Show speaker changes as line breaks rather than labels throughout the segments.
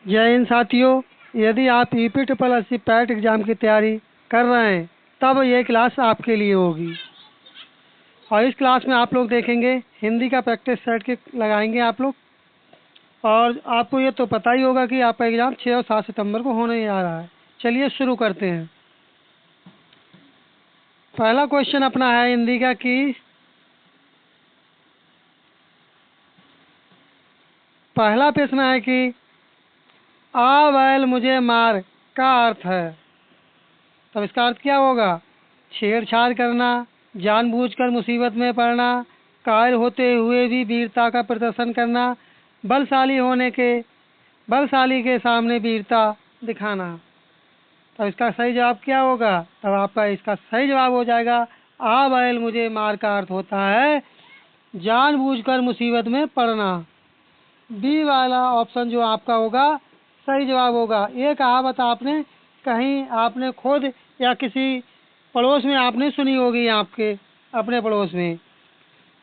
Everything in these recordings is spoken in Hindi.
जय हिंद साथियों, यदि आप UP triple SC PAT exam की तैयारी कर रहे हैं तब ये क्लास आपके लिए होगी। और इस क्लास में आप लोग देखेंगे हिंदी का प्रैक्टिस सेट के लगाएंगे आप लोग। और आपको ये तो पता ही होगा कि आपका एग्ज़ाम 6 और 7 सितंबर को होने आ रहा है। चलिए शुरू करते हैं। पहला क्वेश्चन अपना है हिंदी का कि पहला प्रश्न है कि आ बैल मुझे मार का अर्थ है। तब इसका अर्थ क्या होगा? छेड़छाड़ करना, जानबूझकर मुसीबत में पड़ना, कायल होते हुए भी वीरता का प्रदर्शन करना, बलशाली के सामने वीरता दिखाना। तब इसका सही जवाब क्या होगा? तब आपका इसका सही जवाब हो जाएगा आ बैल मुझे मार का अर्थ होता है जानबूझकर मुसीबत में पड़ना। बी वाला ऑप्शन जो आपका होगा सही जवाब होगा। ये कहावत आपने कहीं आपने खुद या किसी पड़ोस में आपने सुनी होगी, आपके अपने पड़ोस में।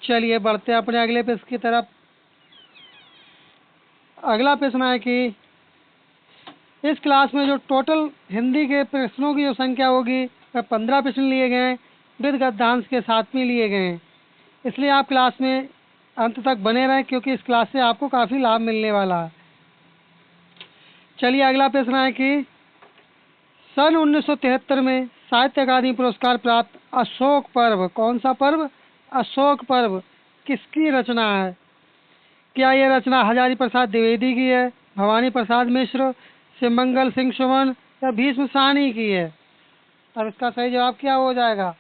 चलिए बढ़ते हैं अपने अगले प्रश्न की तरफ। अगला प्रश्न है कि इस क्लास में जो टोटल हिंदी के प्रश्नों की जो संख्या होगी वह 15 प्रश्न लिए गए हैं, विद गद्यांश के साथ में लिए गए हैं। इसलिए आप क्लास में अंत तक बने रहें क्योंकि इस क्लास से आपको काफ़ी लाभ मिलने वाला है। चलिए अगला प्रश्न है कि सन 1973 में साहित्य अकादमी पुरस्कार प्राप्त अशोक पर्व, कौन सा पर्व? अशोक पर्व किसकी रचना है? क्या यह रचना हजारी प्रसाद द्विवेदी की है, भवानी प्रसाद मिश्र, शिवमंगल सिंह सुमन या भीष्म साहनी की है? तब इसका सही जवाब क्या हो जाएगा?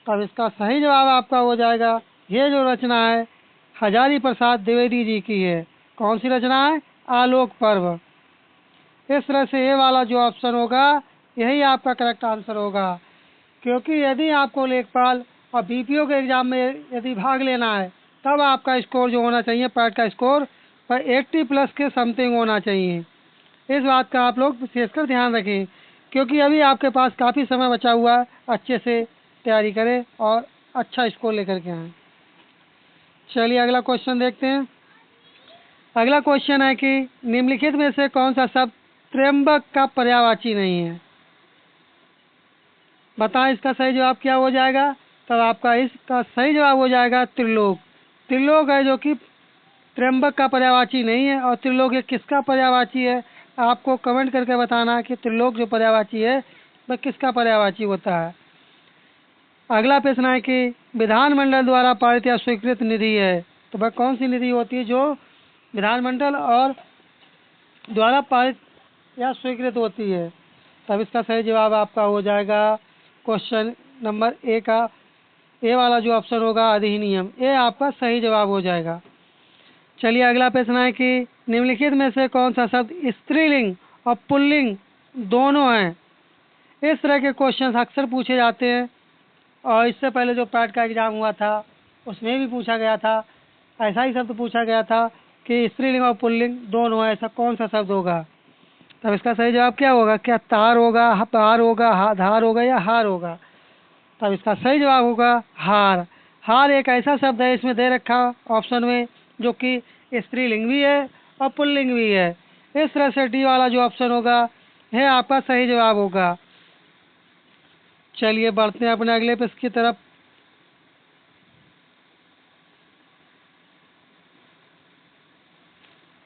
तब इसका सही जवाब आपका हो जाएगा ये जो रचना है हजारी प्रसाद द्विवेदी जी की है। कौन सी रचना है? आलोक पर्व। इस तरह से ये वाला जो ऑप्शन होगा यही आपका करेक्ट आंसर होगा। क्योंकि यदि आपको लेखपाल और बीपीओ के एग्ज़ाम में यदि भाग लेना है तब आपका स्कोर जो होना चाहिए पैट का स्कोर पर 80+ के समथिंग होना चाहिए। इस बात का आप लोग विशेषकर ध्यान रखें क्योंकि अभी आपके पास काफ़ी समय बचा हुआ है। अच्छे से तैयारी करें और अच्छा स्कोर लेकर के आएँ। चलिए अगला क्वेश्चन देखते हैं। अगला क्वेश्चन है कि निम्नलिखित में से कौन सा शब्द त्र्यंबक का पर्यायवाची नहीं है? बताएं इसका सही जवाब क्या हो जाएगा? तब आपका इसका सही जवाब हो जाएगा त्रिलोक। त्रिलोक है जो कि त्र्यंबक का पर्यायवाची नहीं है। और त्रिलोक ये किसका पर्यायवाची है? आपको कमेंट करके बताना कि त्रिलोक जो पर्यायवाची है वह किसका पर्यायवाची होता है। अगला प्रश्न है कि विधानमंडल द्वारा पारित या स्वीकृत निधि है, तो वह कौन सी निधि होती है जो विधानमंडल और द्वारा पारित या स्वीकृत होती है? तब इसका सही जवाब आपका हो जाएगा क्वेश्चन नंबर ए का ए वाला जो ऑप्शन होगा अधिनियम। ये आपका सही जवाब हो जाएगा। चलिए अगला प्रश्न है कि निम्नलिखित में से कौन सा शब्द स्त्रीलिंग और पुल्लिंग दोनों हैं? इस तरह के क्वेश्चन अक्सर पूछे जाते हैं और इससे पहले जो पैट का एग्ज़ाम हुआ था उसमें भी पूछा गया था। ऐसा ही शब्द पूछा गया था कि स्त्रीलिंग और पुल्लिंग दोनों है, ऐसा कौन सा शब्द होगा? तब इसका सही जवाब क्या होगा? क्या तार होगा, पार होगा, धार होगा या हार होगा? तब इसका सही जवाब होगा हार। हार एक ऐसा शब्द है इसमें दे रखा ऑप्शन में जो कि स्त्रीलिंग भी है और पुल्लिंग भी है। इस तरह से डी वाला जो ऑप्शन होगा है आपका सही जवाब होगा। चलिए बढ़ते हैं अपने अगले प्रश्न की तरफ।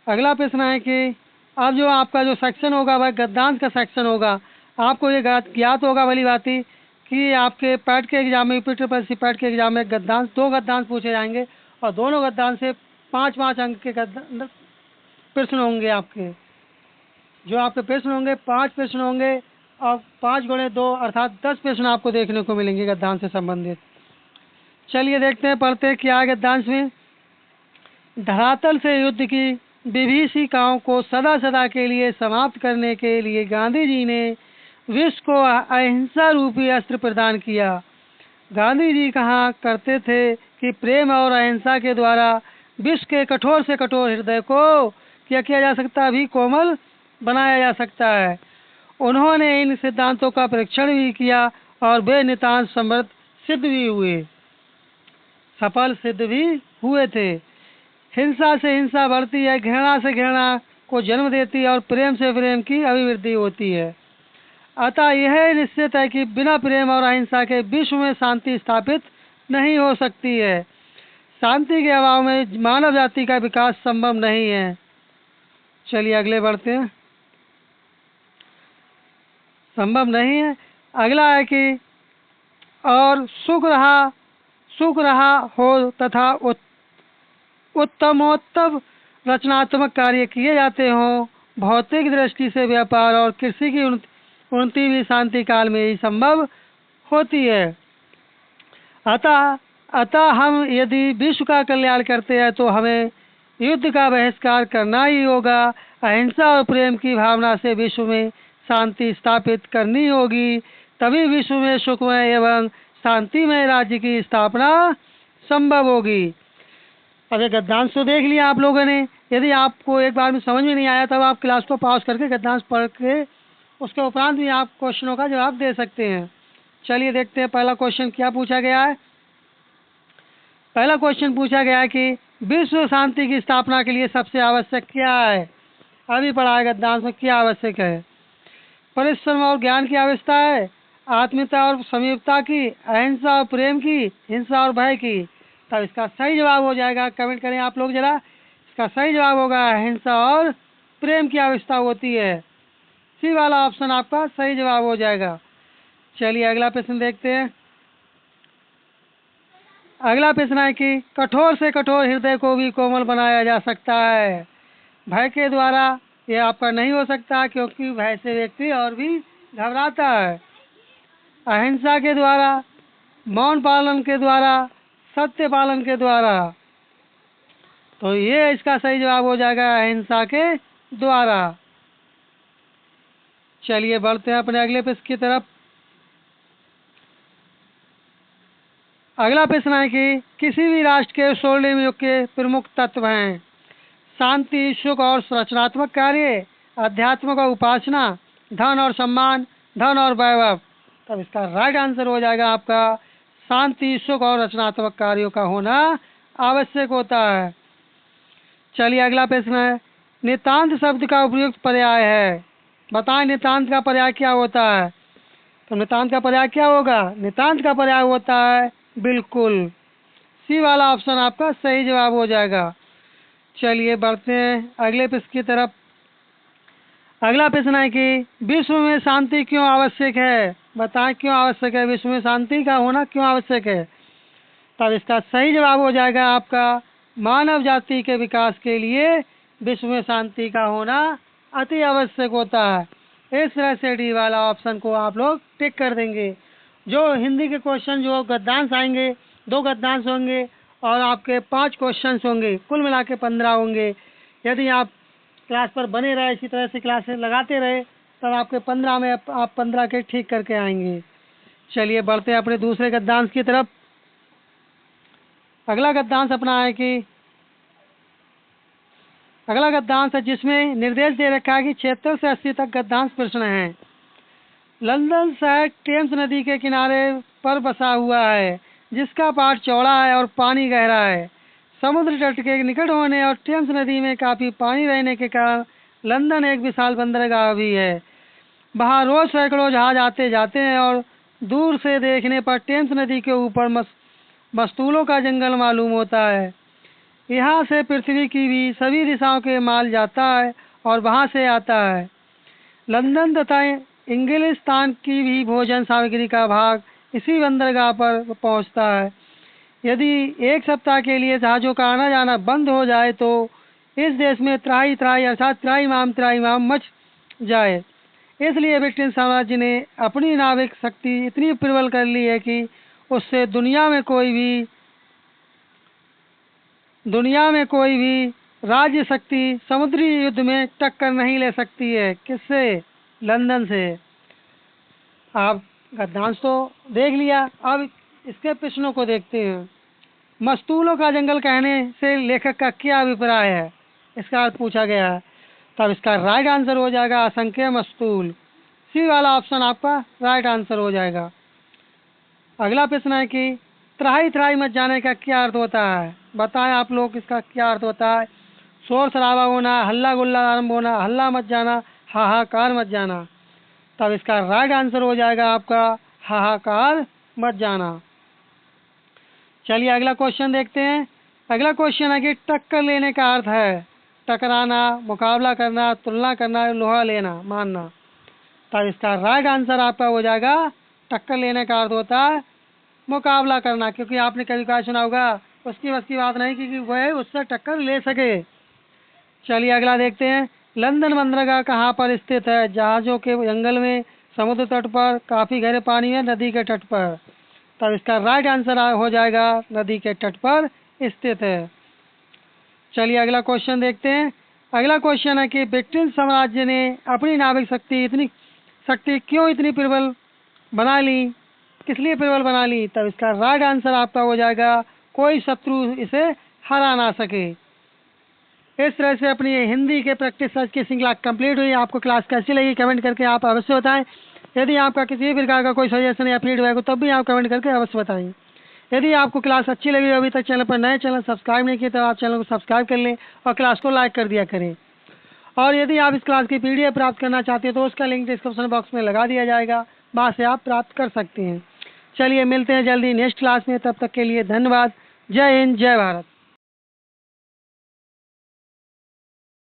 अगला प्रश्न है कि अब जो आपका जो सेक्शन होगा वह गद्यांश का सेक्शन होगा। आपको ये ज्ञात होगा भली बात ही कि आपके पैट के एग्जाम में यूपी ट्रिपल एससी पैट के एग्जाम में गद्यांश 2 गद्यांश पूछे जाएंगे और दोनों गद्यांश से 5-5 अंक के प्रश्न होंगे। आपके जो आपके प्रश्न होंगे 5 प्रश्न होंगे और 5 गुणे 2 अर्थात 10 प्रश्न आपको देखने को मिलेंगे गद्यांश से संबंधित। चलिए देखते हैं, पढ़ते हैं क्या है गद्यांश में। धरातल से युद्ध की विभीषिकाओं को सदा सदा के लिए समाप्त करने के लिए गांधी जी ने विश्व को अहिंसा रूपी अस्त्र प्रदान किया। गांधी जी कहा करते थे कि प्रेम और अहिंसा के द्वारा विश्व के कठोर से कठोर हृदय को क्या किया जा सकता है? अभी कोमल बनाया जा सकता है। उन्होंने इन सिद्धांतों का परीक्षण भी किया और वे नितांत समृद्ध सिद्ध भी हुए, सफल सिद्ध भी हुए थे। हिंसा से हिंसा बढ़ती है, घृणा से घृणा को जन्म देती है और प्रेम से प्रेम की अभिवृद्धि होती है। अतः यह निश्चित है कि बिना प्रेम और अहिंसा के विश्व में शांति स्थापित नहीं हो सकती है। शांति के अभाव में मानव जाति का विकास संभव नहीं है। चलिए अगले बढ़ते हैं। संभव नहीं है। अगला है कि और सुख रहा हो तथा उत्तमोत्तम रचनात्मक कार्य किए जाते हों, भौतिक दृष्टि से व्यापार और कृषि की उन्नति भी शांति काल में ही संभव होती है। अतः हम यदि विश्व का कल्याण करते हैं तो हमें युद्ध का बहिष्कार करना ही होगा। अहिंसा और प्रेम की भावना से विश्व में शांति स्थापित करनी होगी, तभी विश्व में सुखमय एवं शांतिमय राज्य की स्थापना संभव होगी। अब ये गद्यांश तो देख लिया आप लोगों ने। यदि आपको एक बार में समझ में नहीं आया तब आप क्लास को पॉज करके गद्यांश पढ़ के उसके उपरांत भी आप क्वेश्चनों का जवाब दे सकते हैं। चलिए देखते हैं पहला क्वेश्चन क्या पूछा गया है। पहला क्वेश्चन पूछा गया है कि विश्व शांति की स्थापना के लिए सबसे आवश्यक क्या है। अभी पढ़ा है गद्यांश में क्या आवश्यक है। परिश्रम और ज्ञान की आवश्यकता है, आत्मीयता और समीपता की, अहिंसा और प्रेम की, हिंसा और भय की। तब इसका सही जवाब हो जाएगा, कमेंट करें आप लोग जरा। इसका सही जवाब होगा अहिंसा और प्रेम की आवश्यकता होती है। सी वाला ऑप्शन आपका सही जवाब हो जाएगा। चलिए अगला प्रश्न देखते हैं। अगला प्रश्न है कि कठोर से कठोर हृदय को भी कोमल बनाया जा सकता है। भय के द्वारा यह आपका नहीं हो सकता, क्योंकि भय से व्यक्ति और भी घबराता है। अहिंसा के द्वारा, मौन पालन के द्वारा, सत्य पालन के द्वारा। तो ये इसका सही जवाब हो जाएगा अहिंसा के द्वारा। चलिए बढ़ते हैं अपने अगले प्रश्न की तरफ। अगला प्रश्न है कि किसी भी राष्ट्र के स्वर्णिम युग के प्रमुख तत्व हैं। शांति, सुख और रचनात्मक कार्य, अध्यात्म का उपासना, धन और सम्मान, धन और वैभव। तब इसका राइट आंसर हो जाएगा आपका शांति, सुख और रचनात्मक कार्यों का होना आवश्यक होता है। चलिए अगला प्रश्न है, नितांत शब्द का उपयुक्त पर्याय है। बताएं नितांत का पर्याय क्या होता है। तो नितांत का पर्याय क्या होगा। नितांत का पर्याय होता है बिल्कुल। सी वाला ऑप्शन आपका सही जवाब हो जाएगा। चलिए बढ़ते हैं अगले प्रश्न की तरफ। अगला प्रश्न है कि विश्व में शांति क्यों आवश्यक है। बताएं क्यों आवश्यक है, विश्व में शांति का होना क्यों आवश्यक है। तब इसका सही जवाब हो जाएगा आपका मानव जाति के विकास के लिए विश्व में शांति का होना अति आवश्यक होता है। इस तरह से डी वाला ऑप्शन को आप लोग टिक कर देंगे। जो हिंदी के क्वेश्चन जो गद्यांश आएंगे, 2 गद्यांश होंगे और आपके 5 क्वेश्चन होंगे, कुल मिला के 15 होंगे। यदि आप क्लास पर बने रहे, इसी तरह से क्लासेस लगाते रहे, तब आपके 15 में आप 15 के ठीक करके आएंगे। चलिए बढ़ते हैं अपने दूसरे गद्यांश की तरफ। अगला गद्यांश अपना है कि अगला गद्यांश है जिसमें निर्देश दे रखा है कि 76 से 80 तक गद्यांश प्रश्न हैं। लंदन शहर टेम्स नदी के किनारे पर बसा हुआ है, जिसका पाट चौड़ा है और पानी गहरा है। समुद्र तट के निकट होने और टेम्स नदी में काफी पानी रहने के कारण लंदन एक विशाल बंदरगाह भी है। वहाँ रोज सैकड़ों जहाज आते जाते हैं और दूर से देखने पर टेम्स नदी के ऊपर मस्तूलों का जंगल मालूम होता है। यहाँ से पृथ्वी की भी सभी दिशाओं के माल जाता है और वहाँ से आता है। लंदन तथा इंग्लिस्तान की भी भोजन सामग्री का भाग इसी बंदरगाह पर पहुँचता है। यदि एक सप्ताह के लिए जहाज़ों का आना जाना बंद हो जाए तो इस देश में त्राही त्राही अर्थात त्राहीमाम मच जाए। इसलिए ब्रिटिश साम्राज्य ने अपनी नाविक शक्ति इतनी प्रबल कर ली है कि उससे दुनिया में कोई भी राज्य शक्ति समुद्री युद्ध में टक्कर नहीं ले सकती है। किससे? लंदन से। आप गद्यांश तो देख लिया, अब इसके प्रश्नों को देखते हैं। मस्तूलों का जंगल कहने से लेखक का क्या अभिप्राय है, इसका अर्थ पूछा गया है। तब इसका राइट आंसर हो जाएगा असंख्य मस्तूल। सी वाला ऑप्शन आपका राइट आंसर हो जाएगा। अगला प्रश्न है कि त्राही त्राही मच जाने का क्या अर्थ होता है। बताएं आप लोग इसका क्या अर्थ होता है। शोर शराबा होना, हल्ला गुल्ला आरंभ होना, हल्ला मच जाना, हाहाकार मच जाना। तब इसका राइट आंसर हो जाएगा आपका हाहाकार मच जाना। चलिए अगला क्वेश्चन देखते हैं। अगला क्वेश्चन है कि टक्कर लेने का अर्थ है टकराना, मुकाबला करना, तुलना करना, लोहा लेना, मानना। तब इसका राइट आंसर आपका हो जाएगा टक्कर लेने का अर्थ होता है मुकाबला करना, क्योंकि आपने कभी कहा सुना होगा उसकी बस की बात नहीं कि वह उससे टक्कर ले सके। चलिए अगला देखते हैं। लंदन बंदरगाह कहाँ पर स्थित है? जहाज़ों के जंगल में, समुद्र तट पर, काफ़ी गहरे पानी में, नदी के तट पर। तब इसका राइट आंसर हो जाएगा नदी के तट पर स्थित है। चलिए अगला क्वेश्चन देखते हैं। अगला क्वेश्चन है कि ब्रिटिश साम्राज्य ने अपनी नाविक शक्ति क्यों इतनी प्रबल बना ली, किस लिए प्रबल बना ली? तब इसका राइट आंसर आपका हो जाएगा कोई शत्रु इसे हरा ना सके। इस तरह से अपनी हिंदी के प्रैक्टिस आज की श्रृंखला कंप्लीट हुई। आपको क्लास कैसी लगी कमेंट करके आप अवश्य बताएं। यदि आपका किसी भी प्रकार का कोई सजेशन या फीडबैक हो तब भी आप कमेंट करके अवश्य बताएं। यदि आपको क्लास अच्छी लगी हो, अभी तक चैनल पर नए चैनल सब्सक्राइब नहीं किए तो आप चैनल को सब्सक्राइब कर लें और क्लास को लाइक कर दिया करें। और यदि आप इस क्लास की PDF प्राप्त करना चाहते हैं तो उसका लिंक डिस्क्रिप्शन बॉक्स में लगा दिया जाएगा, वहाँ से आप प्राप्त कर सकते हैं। चलिए मिलते हैं जल्दी नेक्स्ट क्लास में, तब तक के लिए धन्यवाद। जय हिंद, जय भारत।